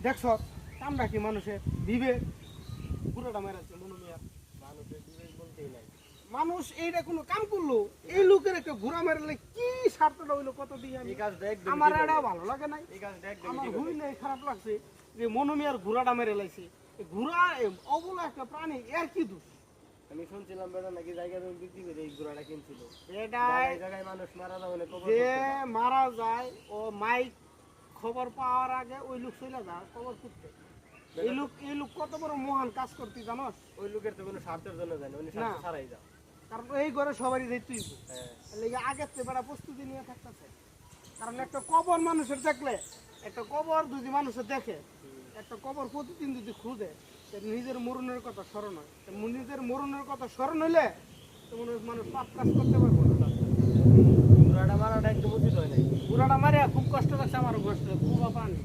দেখছ কামটা কি মানুষের বিবেক পুরোটা মেরেছে মনুমিয়া। মানুষের বিবেক বলতেই নাই। মানুষ এইটা কোনো কাম করলো, এই লোকের একটা ঘোরা মারলে কি স্বার্থটা হইলো কত দিয়ে আমি এই কাজটা একদম আমার এটা ভালো লাগে নাই। এই কাজটা একদম আমার ঠিক হুই আছে। নাই খারাপ লাগছে যে মনুমিয়ার ঘোড়াটা মেরে লাইছে। ঘোড়া অবলা একটা প্রাণী, এর কি দোষ? আমি শুনছিলাম বেটা নাকি জায়গা জমি বিক্রি করে এই ঘোড়াটা কিনছিল। এটা জায়গায় জায়গায় মানুষ মারা যাবে না কবর যে করতে পারে। মারা যায় ও মাইক খবর পাওয়ার আগে ওই লোক চলে যায় খবর করতে। এই লোক কত বড় মহান কাজ করতে জানোস? ওই লোকের তো কোনো স্বার্থের জন্য যায় না, উনি স্বার্থ না। ছাড়াই যায়। কারণ এই ঘরে সবারই দায়িত্ব হইব। হ্যাঁ। লেগে আগের থেকে বেড়া প্রস্তুতি নিয়ে থাকতেছে। কারণ একটা কবর মানুষের দেখলে, একটা কবর যদি মানুষের দেখে, একটা কবর প্রতিদিন যদি খুঁজে, নিজের মরণের কথা স্মরণ হয়। নিজের মরণের কথা স্মরণ হইলে মানুষ পাপ কাজ করতে পারবো না। ঘোড়াটা মারাটা একদম উচিত হয় নাই। বুড়াটা মারিয়া খুব কষ্ট লাগছে, আমারও কষ্ট খুব পানি।